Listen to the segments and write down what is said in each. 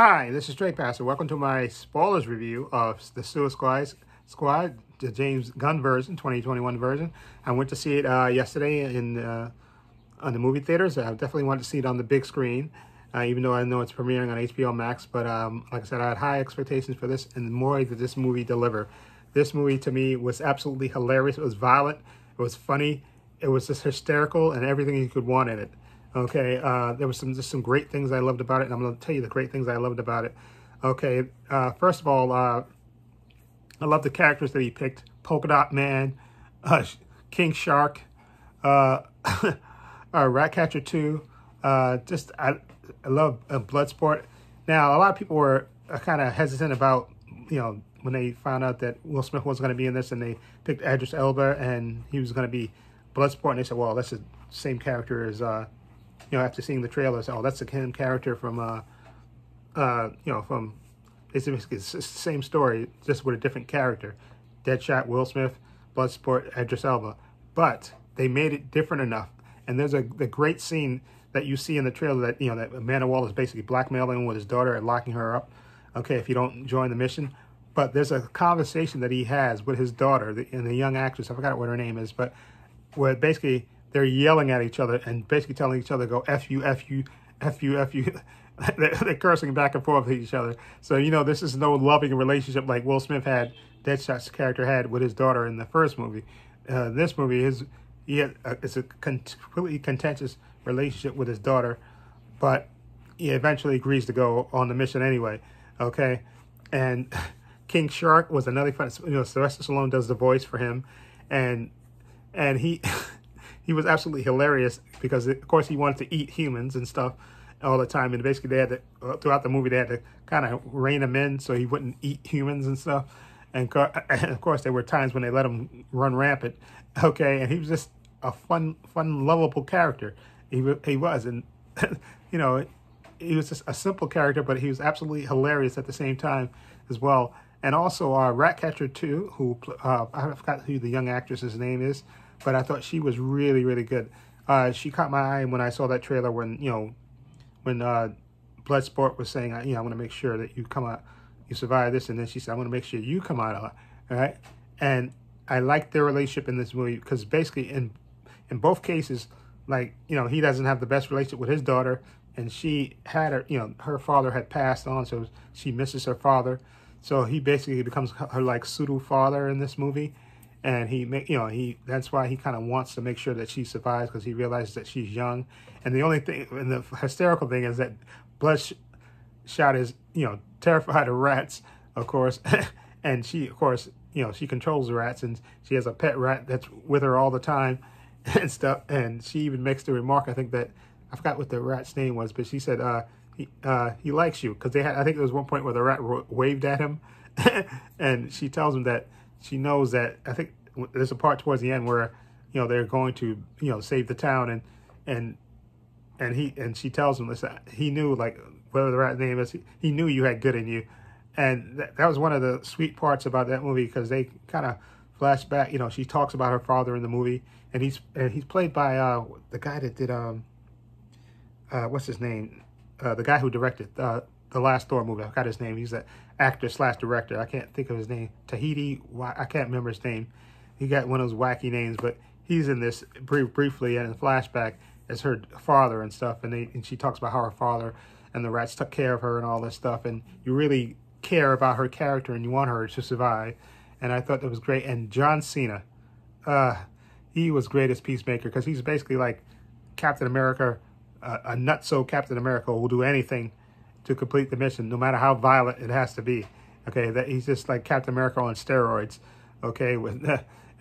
Hi, this is Drake Passer. Welcome to my spoilers review of the Suicide Squad, the James Gunn version, 2021 version. I went to see it yesterday on the movie theaters. I definitely wanted to see it on the big screen, even though I know it's premiering on HBO Max. But like I said, I had high expectations for this, and the more that this movie delivered. This movie to me was absolutely hilarious. It was violent. It was funny. It was just hysterical and everything you could want in it. Okay, there was some great things I loved about it, and I'm going to tell you the great things I loved about it. Okay, first of all, I love the characters that he picked: Polka Dot Man, King Shark, Ratcatcher 2. I love Bloodsport. Now, a lot of people were kind of hesitant about, when they found out that Will Smith was going to be in this, and they picked Idris Elba, and he was going to be Bloodsport, and they said, well, that's the same character as, after seeing the trailers, oh, that's the same character from, it's the same story, just with a different character. Deadshot, Will Smith, Bloodsport, Idris Elba. But they made it different enough. And there's the great scene that you see in the trailer that, that Amanda Waller is basically blackmailing him with his daughter and locking her up, okay, if you don't join the mission. But there's a conversation that he has with his daughter and the young actress, I forgot what her name is, but where basically they're yelling at each other and basically telling each other, go F you, F you, F you, F you. They're cursing back and forth with each other. So, this is no loving relationship like Will Smith had, Deadshot's character had with his daughter in the first movie. This movie, it's a completely contentious relationship with his daughter, but he eventually agrees to go on the mission anyway, okay? And King Shark was another fun, Sylvester Stallone does the voice for him, and he he was absolutely hilarious because, of course, he wanted to eat humans and stuff all the time, and basically they had to, throughout the movie, they had to kind of rein him in so he wouldn't eat humans and stuff. And of course, there were times when they let him run rampant, okay? And he was just a fun, lovable character. He was, and he was just a simple character, but he was absolutely hilarious at the same time as well. And also, Ratcatcher 2, who I forgot who the young actress's name is, but I thought she was really, really good. She caught my eye when I saw that trailer when Bloodsport was saying, I want to make sure that you come out, you survive this, and then she said, I want to make sure you come out all right? And I liked their relationship in this movie because basically in both cases, he doesn't have the best relationship with his daughter, and she had her father had passed on, so she misses her father. So he basically becomes her pseudo father in this movie, and that's why he kind of wants to make sure that she survives because he realizes that she's young. And the only thing, and the hysterical thing is that Bloodshot is terrified of rats, of course, and she, of course, she controls the rats, and she has a pet rat that's with her all the time and stuff. And she even makes the remark, I think that, I forgot what the rat's name was, but she said, he likes you, because I think there was one point where the rat waved at him, and she tells him that she knows that, I think there's a part towards the end where, they're going to, save the town, and she tells him, listen, he knew, whatever the rat's name is, he knew you had good in you. And that was one of the sweet parts about that movie, because they kind of flash back, she talks about her father in the movie, and he's played by the guy that did, what's his name? The guy who directed the last Thor movie. I forgot his name. He's an actor / director. I can't think of his name. Tahiti. I can't remember his name. He got one of those wacky names, but he's in this briefly and in flashback as her father and stuff. And she talks about how her father and the rats took care of her and all this stuff. And you really care about her character and you want her to survive. And I thought that was great. And John Cena, he was great as Peacemaker because he's basically like Captain America. A nutso Captain America who will do anything to complete the mission, no matter how violent it has to be. Okay, that he's just like Captain America on steroids. Okay,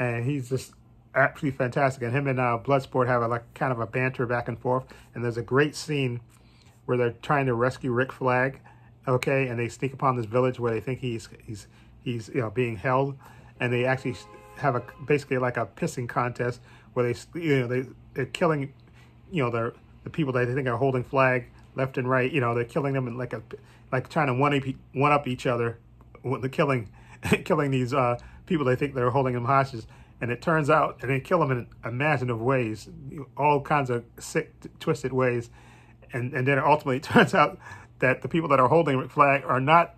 and he's just absolutely fantastic. And him and Bloodsport have kind of a banter back and forth. And there's a great scene where they're trying to rescue Rick Flag. Okay, and they sneak upon this village where they think he's being held, and they actually have basically like a pissing contest where they're killing the people that they think are holding Flag left and right. They're killing them and trying to one up each other. They're killing these people they think they're holding them hostage. And it turns out, and they kill them in imaginative ways, all kinds of sick, twisted ways. And then it ultimately turns out that the people that are holding Rick Flag are not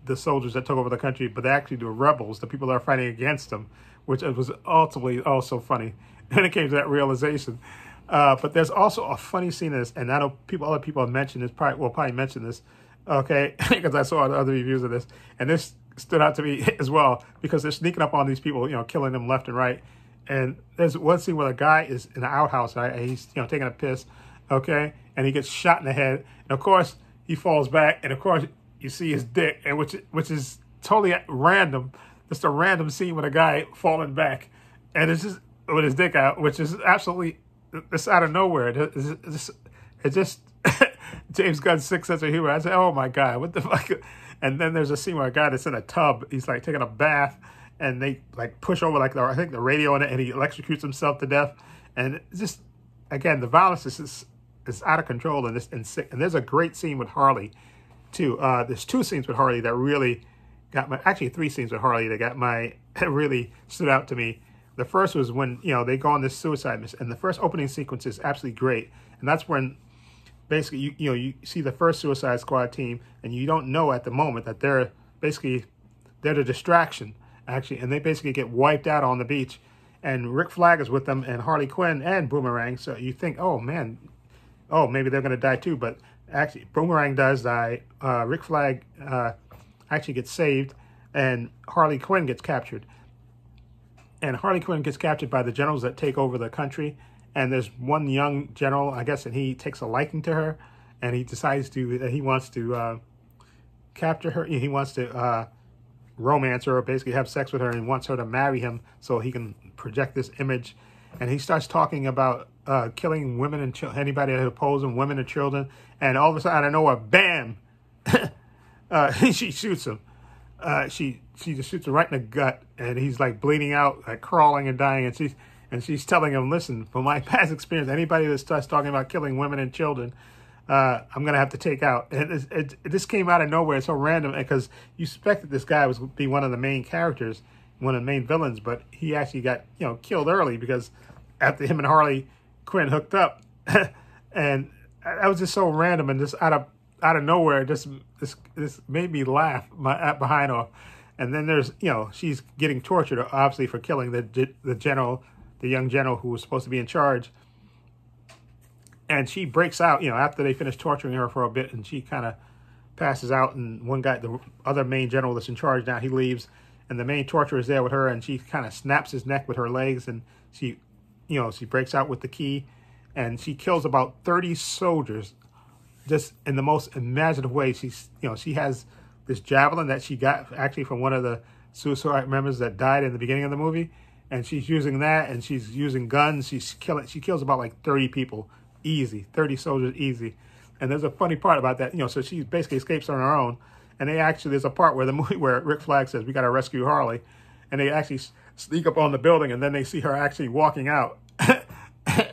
the soldiers that took over the country, but they're actually the rebels, the people that are fighting against them, which was ultimately also funny. And it came to that realization. But there's also a funny scene in this, and I know other people have mentioned this, will probably mention this, okay, because I saw other reviews of this, and this stood out to me as well, because they're sneaking up on these people, killing them left and right. And there's one scene where the guy is in the outhouse, right, and he's, taking a piss, okay, and he gets shot in the head, and of course, he falls back, and of course, you see his dick, and which is totally random, just a random scene with a guy falling back, and it's just with his dick out, which is absolutely, it's out of nowhere. It just James Gunn's sick sense of humor. I said, oh my God, what the fuck? And then there's a scene where a guy that's in a tub, he's like taking a bath, and they like push over like I think the radio in it, and he electrocutes himself to death. And it's just, again, the violence is out of control and sick. And there's a great scene with Harley too. There's two scenes with Harley that really actually three scenes with Harley that really stood out to me. The first was when, they go on this suicide mission, and the first opening sequence is absolutely great. And that's when basically, you see the first Suicide Squad team, and you don't know at the moment that they're the distraction, actually. And they basically get wiped out on the beach. And Rick Flag is with them, and Harley Quinn and Boomerang. So you think, oh, man, maybe they're going to die too. But actually, Boomerang does die. Rick Flag actually gets saved, and Harley Quinn gets captured. And Harley Quinn gets captured by the generals that take over the country. And there's one young general, I guess, and he takes a liking to her. And he decides he wants to capture her. He wants to romance her, or basically have sex with her, and wants her to marry him so he can project this image. And he starts talking about killing women and anybody that opposes him, women and children. And all of a sudden, out of nowhere, bam, she shoots him. She just shoots him right in the gut, and he's like bleeding out, like crawling and dying. And she's telling him, listen, from my past experience, anybody that starts talking about killing women and children, I'm gonna have to take out. And this came out of nowhere. It's so random, because you suspected this guy would be one of the main characters, one of the main villains, but he actually got killed early, because after him and Harley Quinn hooked up, and that was just so random and just out of nowhere. This made me laugh behind off. And then there's she's getting tortured, obviously, for killing the general, the young general who was supposed to be in charge. And she breaks out, after they finish torturing her for a bit, and she kind of passes out. And one guy, the other main general that's in charge now, he leaves, and the main torturer is there with her, and she kind of snaps his neck with her legs, and she breaks out with the key, and she kills about 30 soldiers, just in the most imaginative way. She has this javelin that she got actually from one of the suicide members that died in the beginning of the movie, and she's using that, and she's using guns. She kills about like 30 people, easy, 30 soldiers, easy. And there's a funny part about that, so she basically escapes on her own. And there's a part where the movie where Rick Flag says, we got to rescue Harley, and they actually sneak up on the building, and then they see her actually walking out,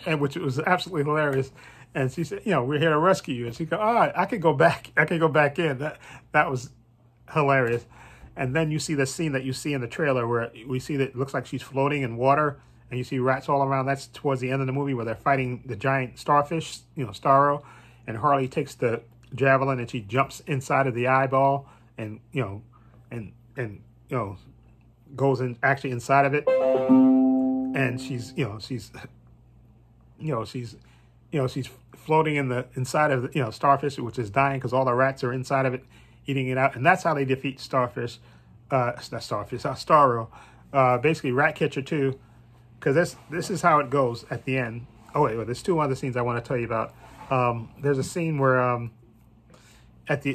and which was absolutely hilarious. And she said, we're here to rescue you. And she goes, I could go back. I could go back in. That was hilarious. And then you see the scene that you see in the trailer where we see that it looks like she's floating in water, and you see rats all around. That's towards the end of the movie where they're fighting the giant starfish, Starro. And Harley takes the javelin and she jumps inside of the eyeball, and goes in actually inside of it. And she's floating in the inside of the starfish, which is dying because all the rats are inside of it eating it out. And that's how they defeat Starro. Basically Ratcatcher 2, because this is how it goes at the end. Oh wait, there's two other scenes I want to tell you about. There's a scene where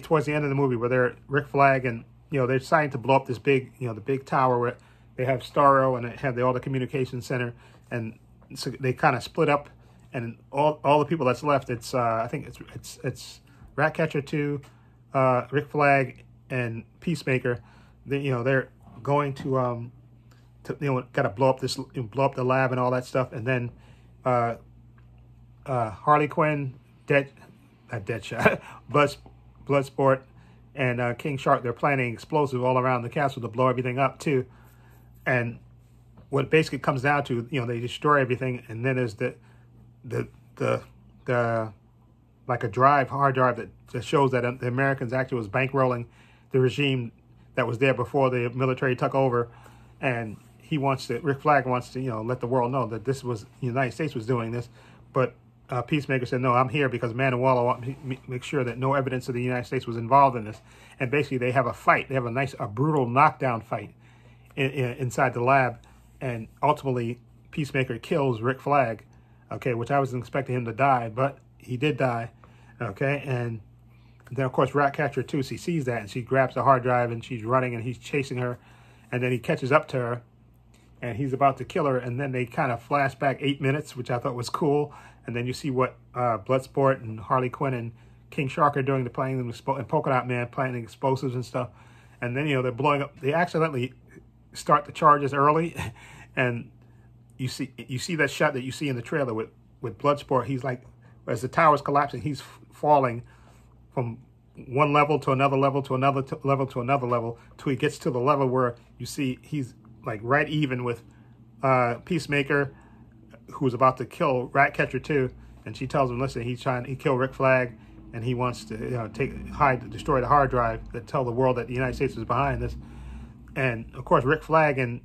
towards the end of the movie where Rick Flag and they're deciding to blow up this big the big tower where they have Starro and they have all the communication center, and so they kind of split up, and all the people that's left, it's I think it's Ratcatcher 2, Rick Flag, and Peacemaker. They're going to got to blow up the lab and all that stuff, and then Harley Quinn, Deadshot, Bloodsport, and King Shark, they're planning explosives all around the castle to blow everything up too. And what it basically comes down to, they destroy everything, and then there's the like a hard drive that shows that the Americans actually was bankrolling the regime that was there before the military took over. And Rick Flag wants to, let the world know that the United States was doing this. But Peacemaker said, no, I'm here because Manowala wants to make sure that no evidence of the United States was involved in this. And basically they have a fight. They have a brutal knockdown fight inside the lab. And ultimately, Peacemaker kills Rick Flag, okay, which I wasn't expecting him to die, but he did die, okay. And then, of course, Ratcatcher 2, she sees that, and she grabs the hard drive, and she's running, and he's chasing her. And then he catches up to her, and he's about to kill her. And then they kind of flash back 8 minutes, which I thought was cool. And then you see what Bloodsport and Harley Quinn and King Shark are doing. They're playing them, and Polka Dot Man playing explosives and stuff. And then, they're blowing up. They accidentally start the charges early. And you see that shot that you see in the trailer with Bloodsport. He's like, as the tower's collapsing, he's falling from one level to another level to another level to another level till he gets to the level where you see he's like right even with Peacemaker, who's about to kill Ratcatcher 2, and she tells him, listen, he killed Rick Flag, and he wants to destroy the hard drive that tell the world that the United States was behind this. And of course, Rick Flag and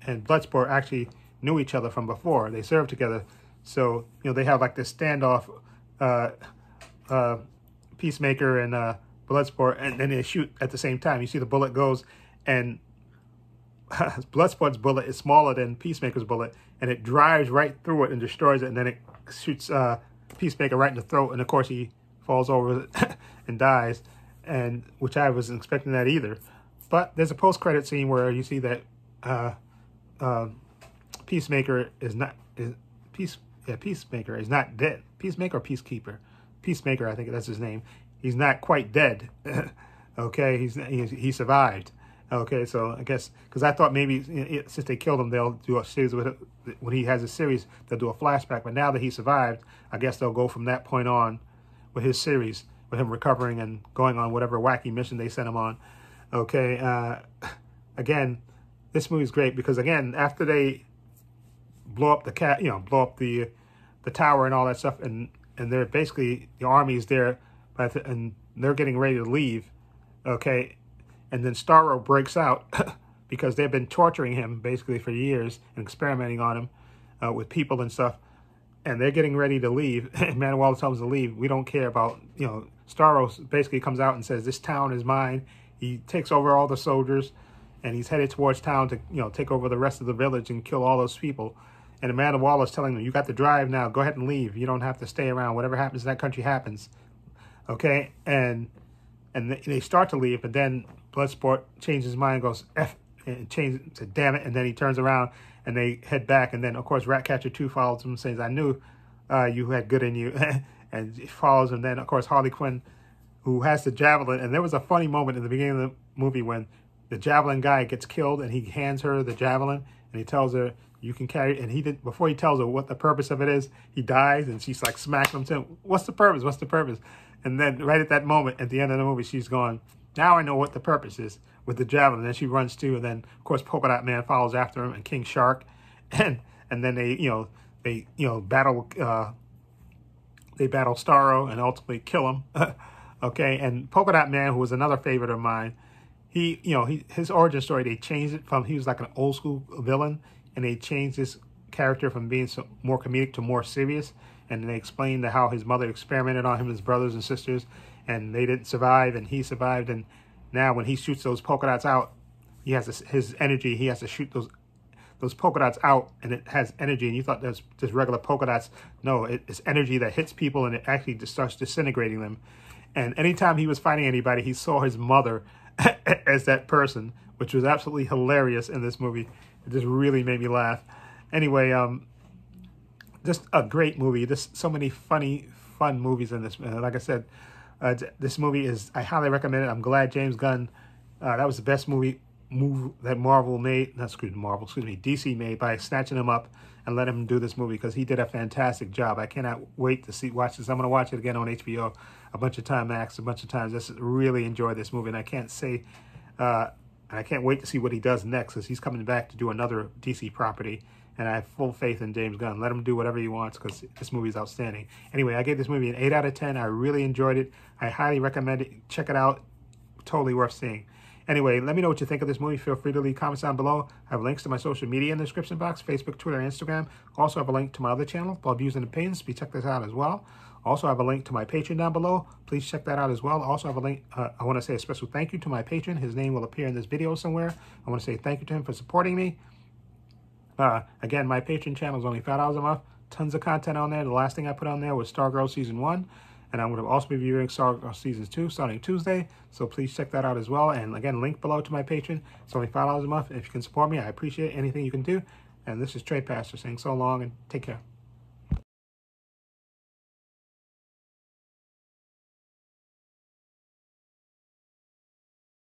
Bloodsport actually knew each other from before. They served together, so they have like this standoff. Peacemaker and Bloodsport, and then they shoot at the same time. You see the bullet goes, and Bloodsport's bullet is smaller than Peacemaker's bullet, and it drives right through it and destroys it, and then it shoots Peacemaker right in the throat, and of course he falls over and dies, and which I wasn't expecting that either. But there's a post-credit scene where you see that Peacemaker is not dead. Peacemaker or Peacekeeper? Peacemaker, I think that's his name. He's not quite dead. Okay, he survived. Okay, so I guess because I thought maybe since they killed him, they'll do a series with it. When he has a series, they'll do a flashback. But now that he survived, I guess they'll go from that point on with his series, with him recovering and going on whatever wacky mission they sent him on. Okay, again, this movie's great because again, after they blow up the tower and all that stuff, and they're basically, the army's there, and they're getting ready to leave, okay? And then Starro breaks out because they've been torturing him basically for years and experimenting on him with people and stuff. And they're getting ready to leave. Manowala tells them to leave. We don't care about, Starro basically comes out and says, this town is mine. He takes over all the soldiers, and he's headed towards town to, take over the rest of the village and kill all those people. And Amanda Waller's telling them, you got to drive now. Go ahead and leave. You don't have to stay around. Whatever happens in that country happens. Okay? And they start to leave, but then Bloodsport changes his mind and goes, F, and changes to damn it. And then he turns around and they head back. And then, of course, Ratcatcher 2 follows him and says, I knew you had good in you. And he follows him. Then, of course, Harley Quinn, who has the javelin. And there was a funny moment in the beginning of the movie when the javelin guy gets killed and he hands her the javelin and he tells her, you can carry it. And he did, before he tells her what the purpose of it is, he dies, and she's like smacking him to him. What's the purpose? What's the purpose? And then right at that moment, at the end of the movie, she's going, now I know what the purpose is with the javelin. And then she runs too. And then, of course, Polka Dot Man follows after him, and King Shark. And then they battle Starro and ultimately kill him. Okay. And Polka Dot Man, who was another favorite of mine, his origin story, they changed it from, he was like an old school villain, and they changed his character from being more comedic to more serious. And they explained how his mother experimented on him and his brothers and sisters, and they didn't survive, and he survived. And now when he shoots those polka dots out, he has his energy. He has to shoot those polka dots out, and it has energy. And you thought that's just regular polka dots. No, it's energy that hits people, and it actually just starts disintegrating them. And anytime he was fighting anybody, he saw his mother as that person, which was absolutely hilarious in this movie. It just really made me laugh. Anyway, just a great movie. There's so many fun movies in this. Like I said, this movie I highly recommend it. I'm glad James Gunn, that was the best movie that DC made by snatching him up and let him do this movie, because he did a fantastic job. I cannot wait to watch this. I'm going to watch it again on HBO a bunch of times, Max, a bunch of times. Just really enjoyed this movie, and I can't say And I can't wait to see what he does next, because he's coming back to do another DC property. And I have full faith in James Gunn. Let him do whatever he wants, because this movie is outstanding. Anyway, I gave this movie an 8 out of 10. I really enjoyed it. I highly recommend it. Check it out. Totally worth seeing. Anyway, let me know what you think of this movie. Feel free to leave comments down below. I have links to my social media in the description box, Facebook, Twitter, and Instagram. Also have a link to my other channel, Blood Views and Opinions. Please check this out as well. Also have a link to my Patreon down below. Please check that out as well. Also have a link. I want to say a special thank you to my patron. His name will appear in this video somewhere. I want to say thank you to him for supporting me. Again, my Patreon channel is only $5 a month. Tons of content on there. The last thing I put on there was Stargirl Season 1. And I'm going to also be reviewing Stargirl Season 2 starting Tuesday. So please check that out as well. And again, link below to my Patreon. It's only $5 a month. If you can support me, I appreciate anything you can do. And this is Trey Pastor saying so long and take care.